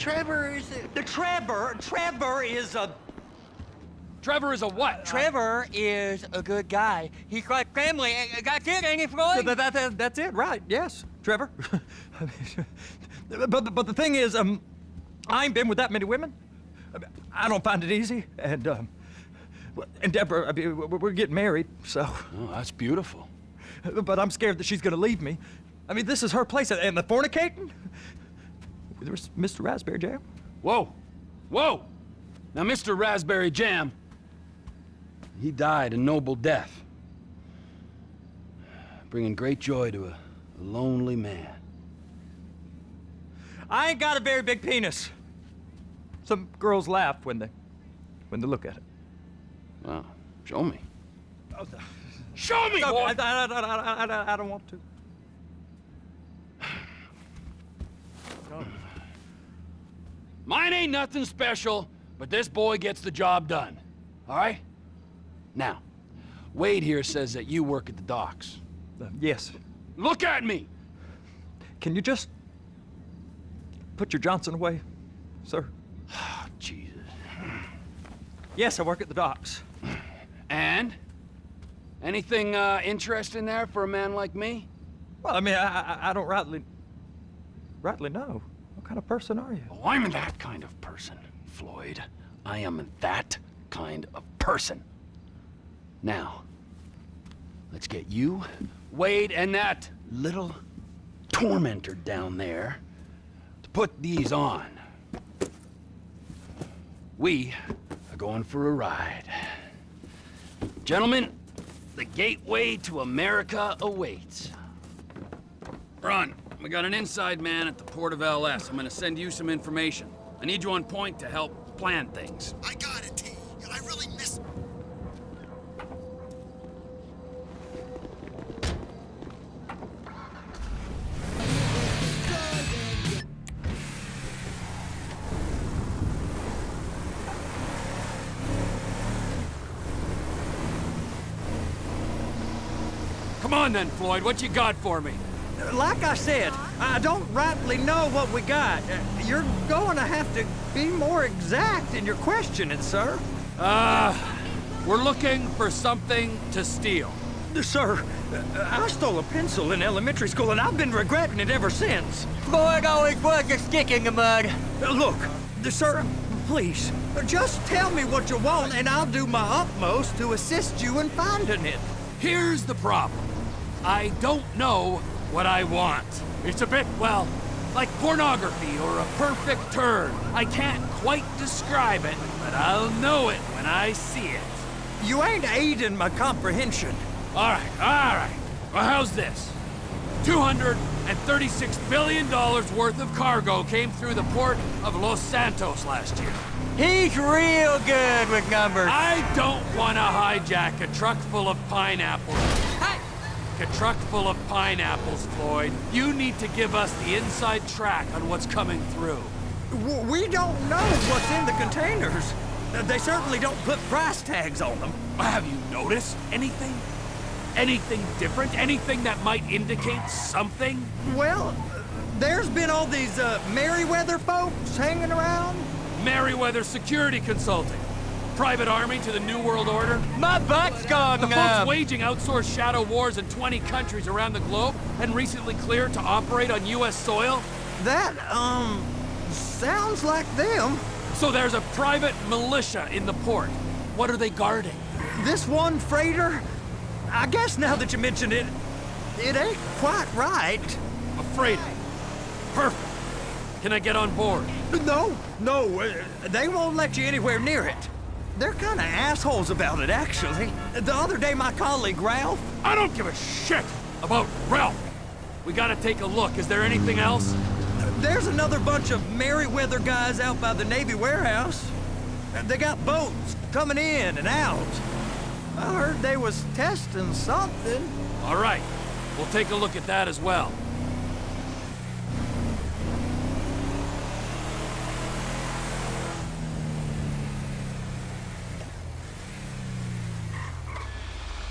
Trevor is Trevor is a... Trevor is a what? Trevor is a good guy. He's like family. That's it, ain't it, Floyd? That's it, right? Yes, Trevor. but the thing is, I ain't been with that many women. I don't find it easy, and Deborah, I mean, we're getting married, so. Oh, that's beautiful. But I'm scared that she's gonna leave me. I mean, this is her place, and the fornicating? There's Mr. Raspberry Jam. Whoa, whoa! Now, Mr. Raspberry Jam, he died a noble death, bringing great joy to a lonely man. I ain't got a very big penis. Some girls laugh when they look at it. Wow, show me. Oh, Show me, no, boy! I don't want to. Mine ain't nothing special, but this boy gets the job done. All right? Now, Wade here says that you work at the docks. Yes. Look at me! Can you just put your Johnson away, sir? Oh, Jesus. Yes, I work at the docks. And? Anything interesting there for a man like me? Well, I mean, I don't rightly know. What kind of person are you? Oh, I'm that kind of person, Floyd. I am that kind of person. Now, let's get you, Wade, and that little tormentor down there to put these on. We are going for a ride. Gentlemen, the gateway to America awaits. Ron, we got an inside man at the port of LS. I'm gonna send you some information. I need you on point to help plan things. I got it, T. I really miss... Come on then, Floyd, what you got for me? Like I said, I don't rightly know what we got. You're going to have to be more exact in your questioning, sir. We're looking for something to steal. Sir, I stole a pencil in elementary school, and I've been regretting it ever since. Floyd always was a stick in the mud. Look, sir, please, just tell me what you want, and I'll do my utmost to assist you in finding it. Here's the problem. I don't know what I want. It's a bit, well, like pornography or a perfect turn. I can't quite describe it, but I'll know it when I see it. You ain't aiding my comprehension. All right. Well, how's this? $236 billion worth of cargo came through the port of Los Santos last year. He's real good with numbers. I don't want to hijack a truck full of pineapples. A truck full of pineapples, Floyd. You need to give us the inside track on what's coming through. We don't know what's in the containers. They certainly don't put price tags on them. Have you noticed anything? Anything different? Anything that might indicate something? Well, there's been all these Merryweather folks hanging around. Merryweather Security Consulting. Private army to the New World Order. My butt's gone The folks waging outsourced shadow wars in 20 countries around the globe and recently cleared to operate on U.S. soil. That, sounds like them. So there's a private militia in the port. What are they guarding? This one freighter, I guess now that you mention it, it ain't quite right. A freighter. Perfect. Can I get on board? No, they won't let you anywhere near it. They're kind of assholes about it, actually. The other day, my colleague, Ralph... I don't give a shit about Ralph. We gotta take a look. Is there anything else? There's another bunch of Merryweather guys out by the Navy warehouse. They got boats coming in and out. I heard they was testing something. All right. We'll take a look at that as well.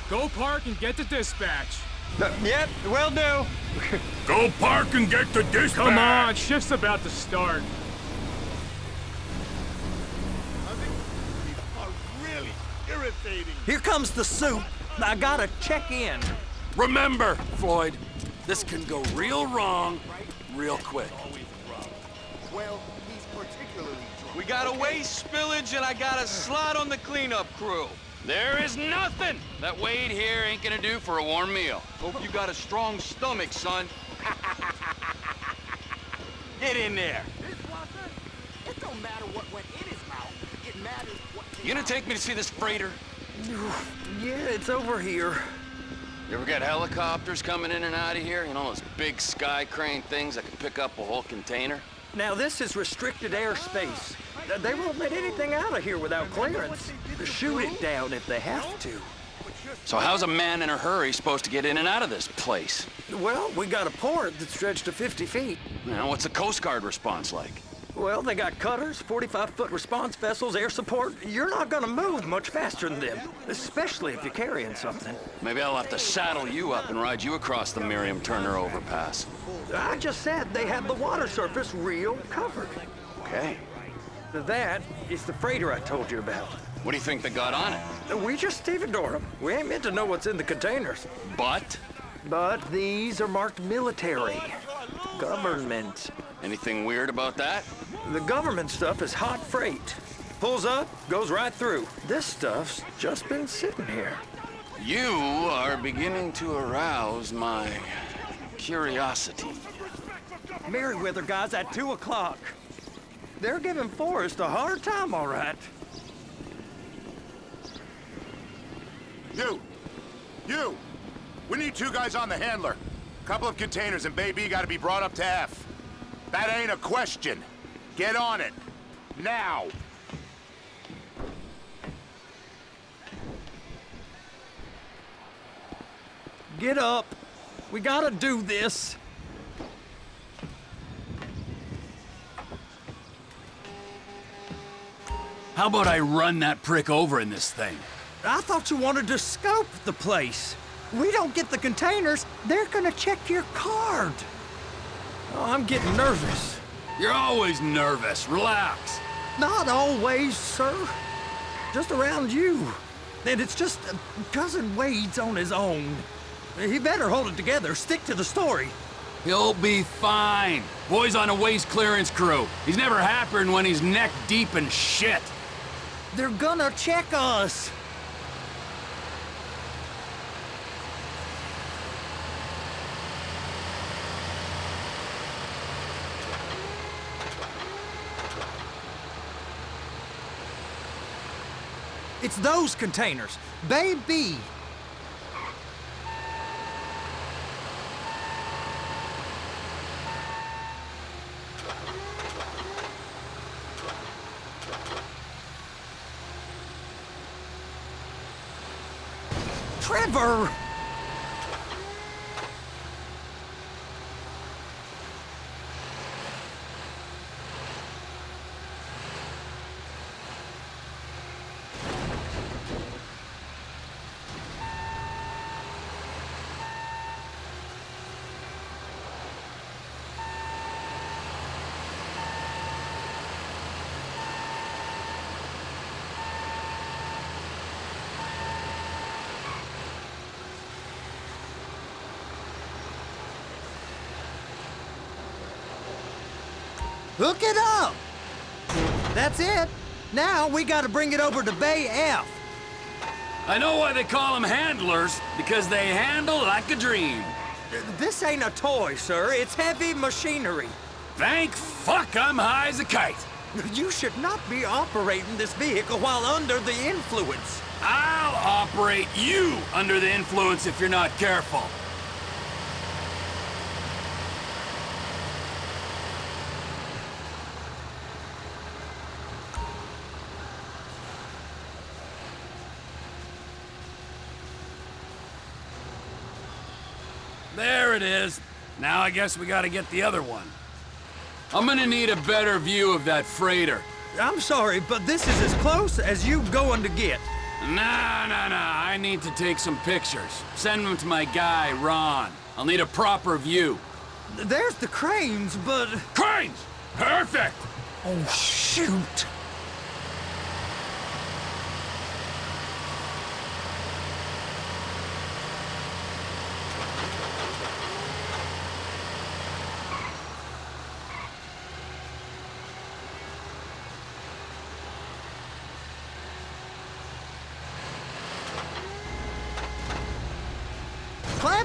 Go park and get to dispatch. Yep, will do. Go park and get to dispatch! Come on, shift's about to start. Here comes the soup. I gotta check in. Remember, Floyd, this can go real wrong real quick. Well, he's particularly drunk. We got a waste spillage and I got a slot on the cleanup crew. There is nothing that Wade here ain't gonna do for a warm meal. Hope you got a strong stomach, son. Get in there. It don't matter what went in his mouth. It matters what came You gonna out. take me to see this freighter? Yeah, it's over here. You ever got helicopters coming in and out of here? You know, those big sky crane things that can pick up a whole container? Now, this is restricted airspace. They won't let anything out of here without clearance. Shoot it down if they have to. So how's a man in a hurry supposed to get in and out of this place? Well, we got a port that's stretched to 50 feet. You know, what's the Coast Guard response like? Well, they got cutters, 45-foot response vessels, air support. You're not gonna move much faster than them, especially if you're carrying something. Maybe I'll have to saddle you up and ride you across the Miriam Turner overpass. I just said they have the water surface real covered. Okay. That is the freighter I told you about. What do you think they got on it? We just stevedore them. We ain't meant to know what's in the containers. But? But these are marked military. Government. Anything weird about that? The government stuff is hot freight. Pulls up, goes right through. This stuff's just been sitting here. You are beginning to arouse my curiosity. Merriweather guys at 2 o'clock. They're giving Forrest a hard time, all right. You! We need 2 guys on the handler. Couple of containers and Baby gotta be brought up to F. That ain't a question. Get on it. Now! Get up. We gotta do this. How about I run that prick over in this thing? I thought you wanted to scope the place. We don't get the containers, they're gonna check your card. Oh, I'm getting nervous. You're always nervous. Relax. Not always, sir. Just around you. And it's just Cousin Wade's on his own. He better hold it together, stick to the story. He'll be fine. Boy's on a waste clearance crew. He's never happier than when he's neck deep in shit. They're gonna check us. It's those containers. Bay B. Trevor! Hook it up! That's it. Now we gotta bring it over to Bay F. I know why they call them handlers, because they handle like a dream. This ain't a toy, sir. It's heavy machinery. Thank fuck I'm high as a kite. You should not be operating this vehicle while under the influence. I'll operate you under the influence if you're not careful. There it is. Now I guess we gotta get the other one. I'm gonna need a better view of that freighter. I'm sorry, but this is as close as you going to get. Nah. I need to take some pictures. Send them to my guy, Ron. I'll need a proper view. There's the cranes, but... Cranes! Perfect! Oh, shoot.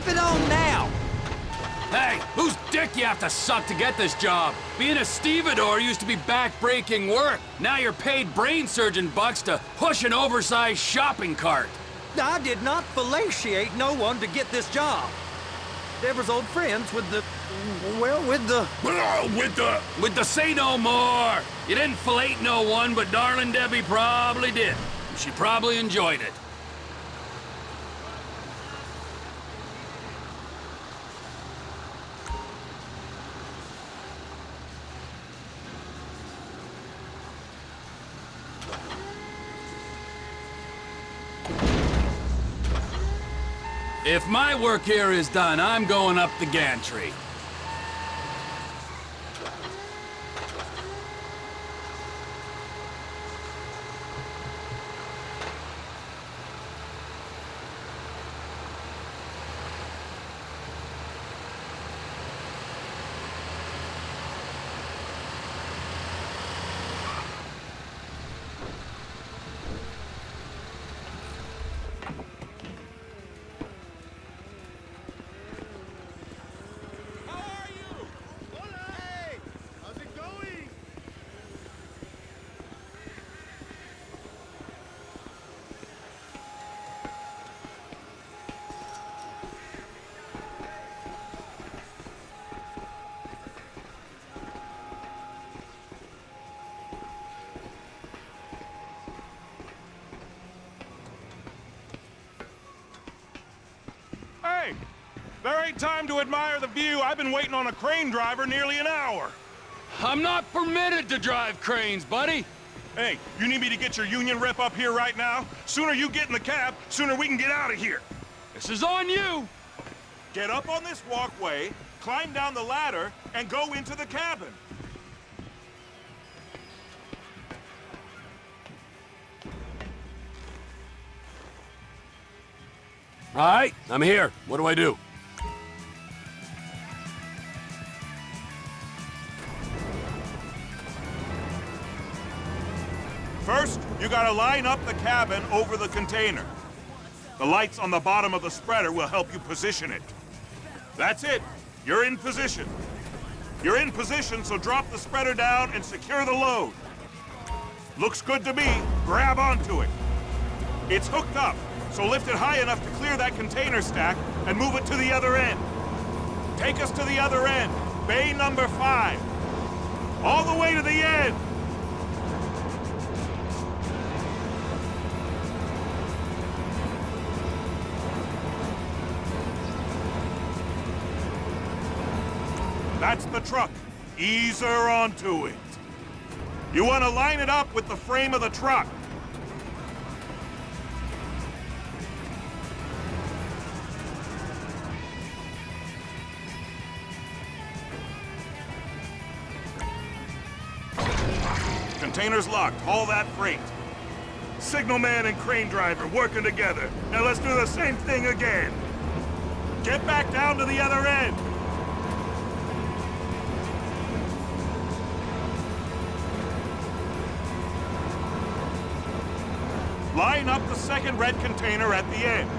Keep it on now! Hey, whose dick you have to suck to get this job? Being a stevedore used to be back-breaking work. Now you're paid brain surgeon bucks to push an oversized shopping cart. I did not fellatiate no one to get this job. Deborah's old friends with the... well, with the... With the say no more. You didn't fillet no one, but darling Debbie probably did. She probably enjoyed it. If my work here is done, I'm going up the gantry. Hey, there ain't time to admire the view. I've been waiting on a crane driver nearly an hour. I'm not permitted to drive cranes, buddy. Hey, you need me to get your union rep up here right now? Sooner you get in the cab, sooner we can get out of here. This is on you. Get up on this walkway, climb down the ladder, and go into the cabin. All right, I'm here. What do I do? First, you gotta line up the cabin over the container. The lights on the bottom of the spreader will help you position it. That's it. You're in position. You're in position, so drop the spreader down and secure the load. Looks good to me. Grab onto it. It's hooked up, so lift it high enough to clear that container stack and move it to the other end. Take us to the other end, bay number 5. All the way to the end. That's the truck. Ease her onto it. You want to line it up with the frame of the truck. Container's locked. Haul that freight. Signalman and crane driver working together. Now let's do the same thing again. Get back down to the other end. Line up the second red container at the end.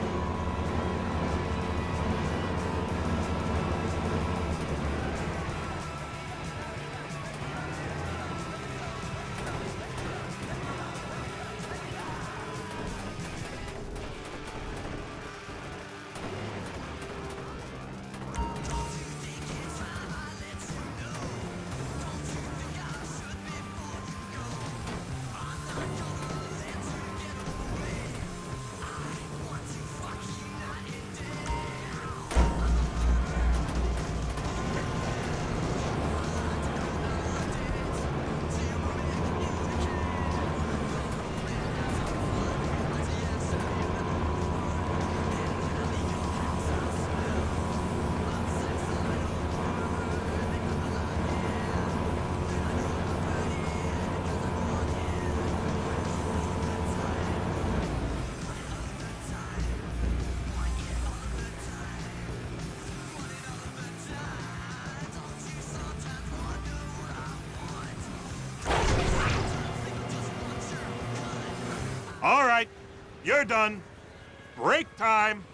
All right, you're done. Break time.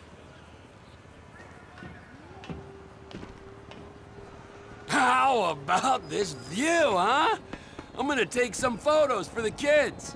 How about this view, huh? I'm gonna take some photos for the kids.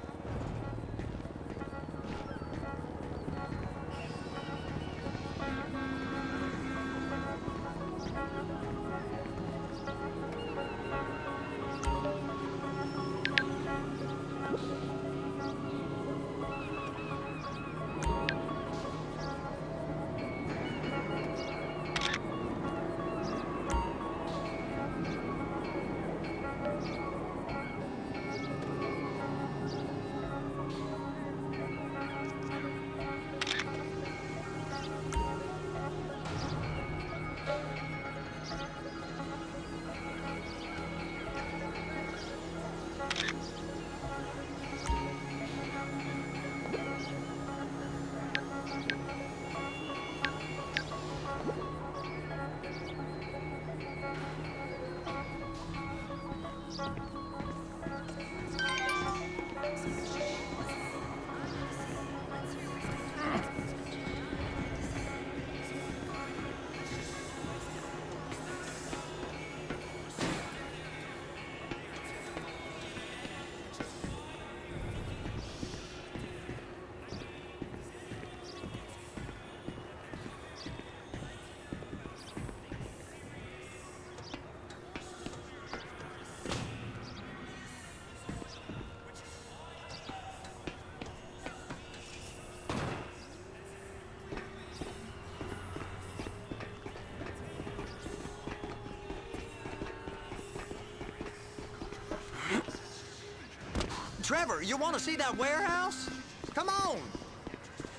Trevor, you want to see that warehouse? Come on.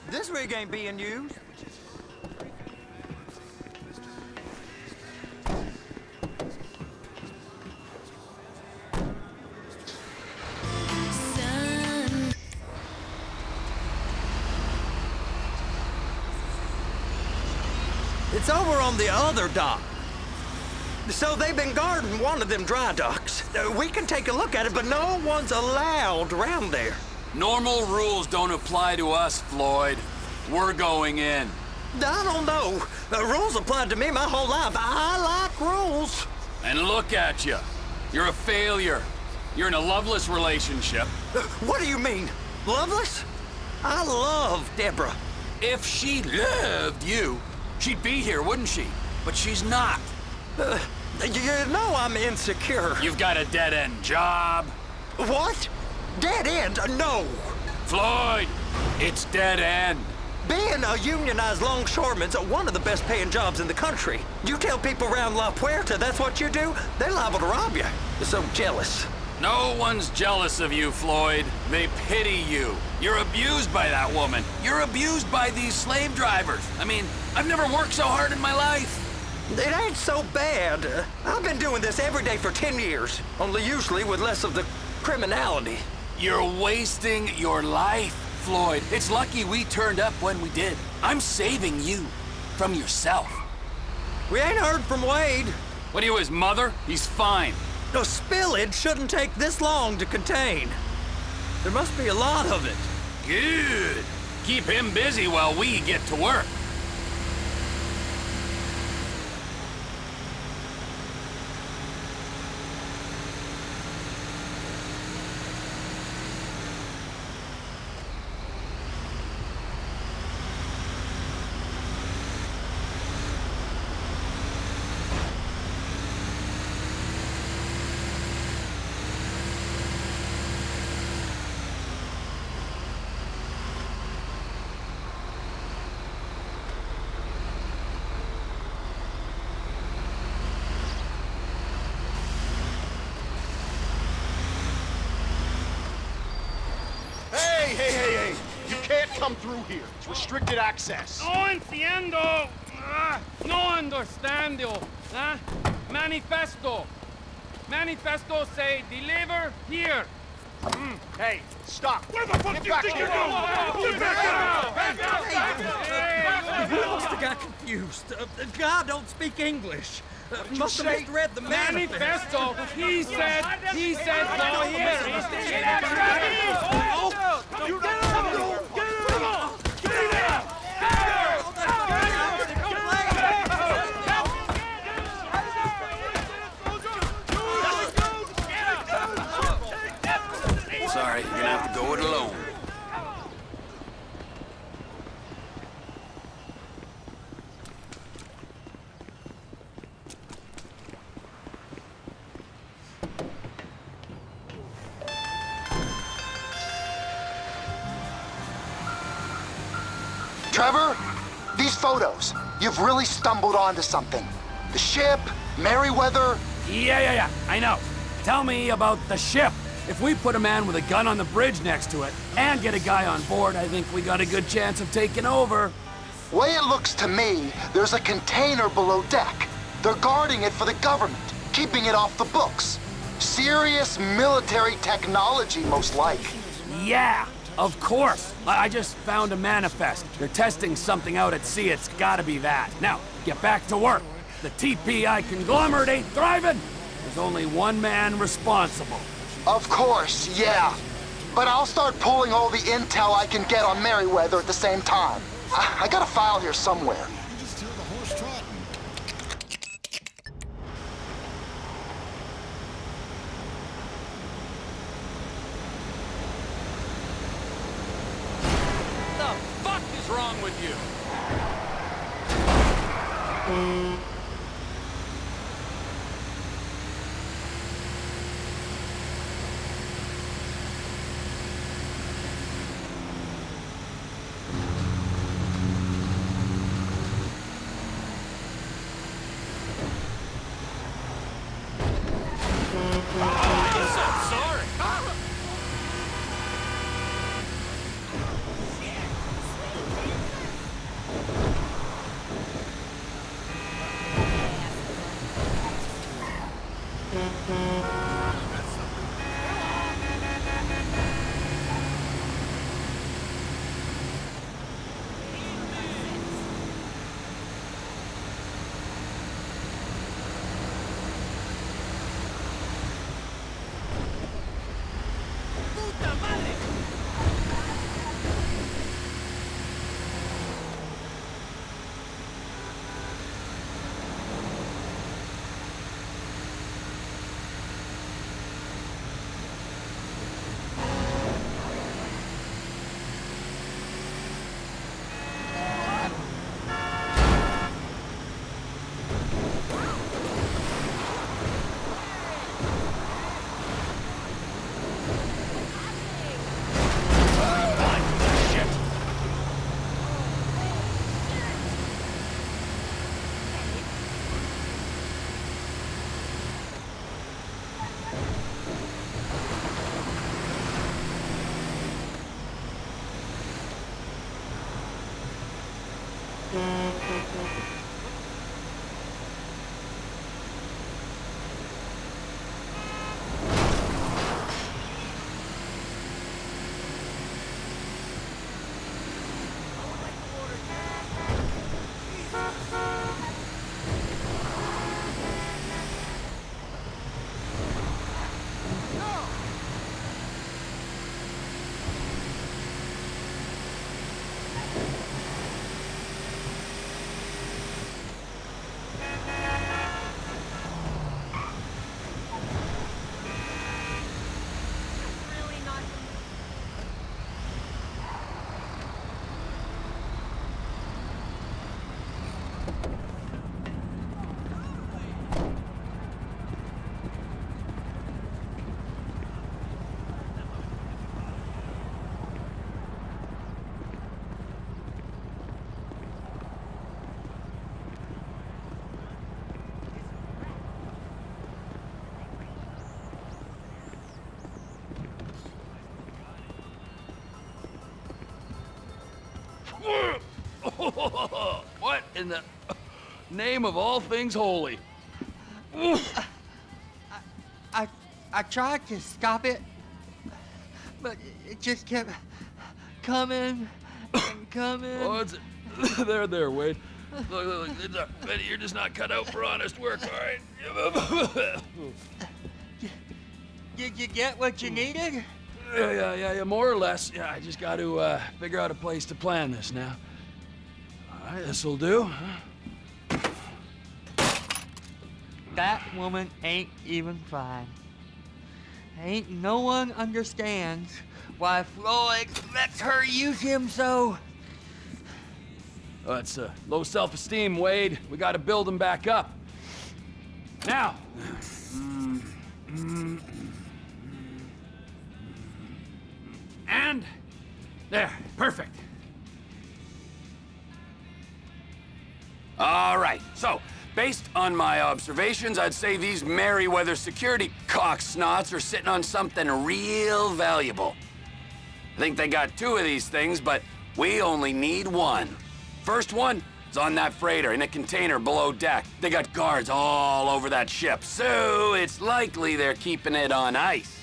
This rig ain't being used. It's over on the other dock. So they've been guarding one of them dry docks. We can take a look at it, but no one's allowed around there. Normal rules don't apply to us, Floyd. We're going in. I don't know. Rules applied to me my whole life. I like rules. And look at you. You're a failure. You're in a loveless relationship. What do you mean? Loveless? I love Deborah. If she loved you, she'd be here, wouldn't she? But she's not. You know I'm insecure. You've got a dead-end job. What? Dead end? No. Floyd, it's dead end. Being a unionized longshoreman's one of the best paying jobs in the country. You tell people around La Puerta that's what you do, they're liable to rob you. They're so jealous. No one's jealous of you, Floyd. They pity you. You're abused by that woman. You're abused by these slave drivers. I mean, I've never worked so hard in my life. It ain't so bad. I've been doing this every day for 10 years, only usually with less of the criminality. You're wasting your life, Floyd. It's lucky we turned up when we did. I'm saving you from yourself. We ain't heard from Wade. What are you, his mother? He's fine. The spillage shouldn't take this long to contain. There must be a lot of it. Good. Keep him busy while we get to work. Hey! You can't come through here. It's restricted access. No entiendo. No understando. Manifesto. Manifesto say deliver here. Hey, stop. Where the fuck do you think you're going? We must have got confused. The guy don't speak English. Must have misread the Manifesto. He said go here. Go it alone. Trevor, these photos, you've really stumbled onto something. The ship, Merryweather. Yeah, I know. Tell me about the ship. If we put a man with a gun on the bridge next to it and get a guy on board, I think we got a good chance of taking over. Way it looks to me, there's a container below deck. They're guarding it for the government, keeping it off the books. Serious military technology, most like. Yeah, of course. I just found a manifest. They're testing something out at sea. It's gotta be that. Now, get back to work. The TPI conglomerate ain't thriving. There's only one man responsible. Of course, yeah. But I'll start pulling all the intel I can get on Merryweather at the same time. I got a file here somewhere. What the fuck is wrong with you? What in the name of all things holy? I tried to stop it, but it just kept coming and coming. Oh, it's there, Wade. Look, you're just not cut out for honest work, all right? Did you get what you needed? Yeah, more or less. Yeah, I just got to figure out a place to plan this now. All right, this'll do. That woman ain't even fine. Ain't no one understands why Floyd lets her use him so. It's low self-esteem, Wade. We gotta build him back up. Now. And there, perfect. All right, so based on my observations, I'd say these Merryweather security cocksnots are sitting on something real valuable. I think they got 2 of these things, but we only need 1. First one is on that freighter in a container below deck. They got guards all over that ship, so it's likely they're keeping it on ice.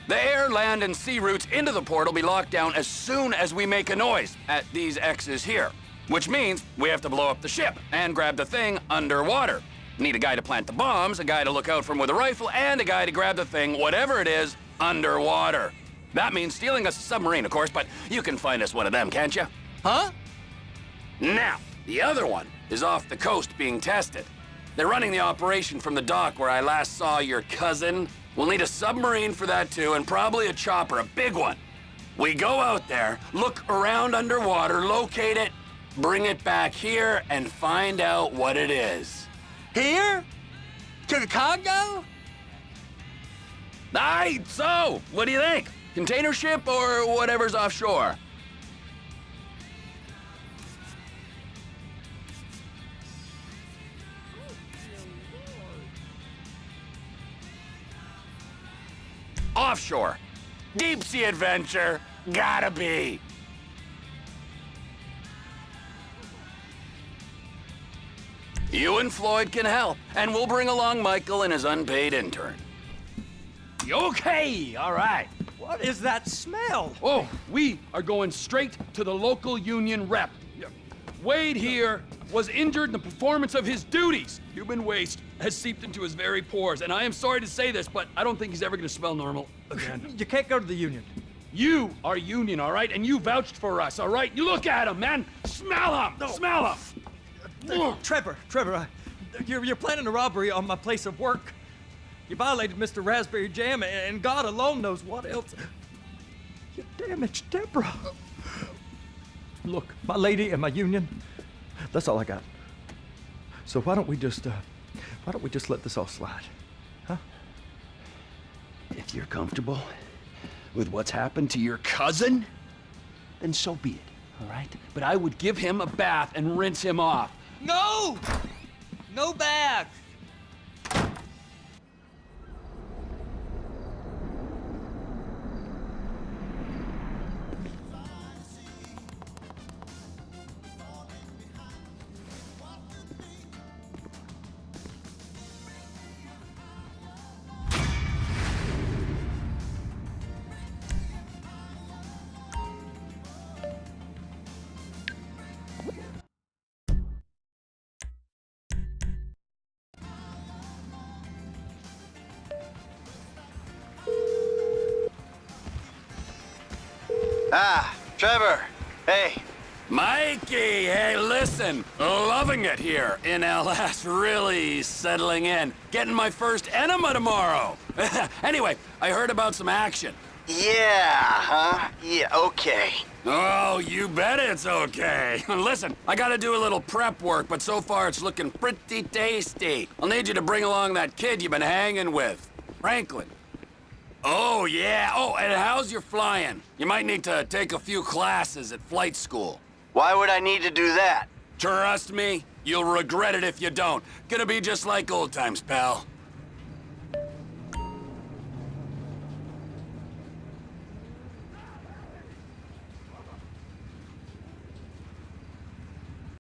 The air, land, and sea routes into the port will be locked down as soon as we make a noise at these X's here. Which means we have to blow up the ship and grab the thing underwater. Need a guy to plant the bombs, a guy to look out for him with a rifle, and a guy to grab the thing, whatever it is, underwater. That means stealing us a submarine, of course, but you can find us one of them, can't you? Huh? Now, the other one is off the coast being tested. They're running the operation from the dock where I last saw your cousin. We'll need a submarine for that too, and probably a chopper, a big one. We go out there, look around underwater, locate it, bring it back here, and find out what it is. Here? To the Congo? Aye, so, what do you think? Container ship or whatever's offshore? Offshore. Deep sea adventure. Gotta be. You and Floyd can help, and we'll bring along Michael and his unpaid intern. Okay, all right. What is that smell? Oh, we are going straight to the local union rep. Wade here was injured in the performance of his duties. Human waste has seeped into his very pores, and I am sorry to say this, but I don't think he's ever gonna smell normal again. You can't go to the union. You are union, all right? And you vouched for us, all right? You look at him, man. Smell him. No. Smell him. Trevor, you're planning a robbery on my place of work. You violated Mr. Raspberry Jam, and God alone knows what else. You damaged Deborah. Look, my lady and my union, that's all I got. So why don't we just let this all slide, huh? If you're comfortable with what's happened to your cousin, then so be it, all right? But I would give him a bath and rinse him off. No! No bath! Ah, Trevor. Hey. Mikey, hey, listen. Loving it here in LS. Really settling in. Getting my first enema tomorrow. Anyway, I heard about some action. Yeah, huh? Yeah, okay. Oh, you bet it's okay. Listen, I gotta do a little prep work, but so far it's looking pretty tasty. I'll need you to bring along that kid you've been hanging with, Franklin. Oh, yeah. Oh, and how's your flying? You might need to take a few classes at flight school. Why would I need to do that? Trust me, you'll regret it if you don't. Gonna be just like old times, pal.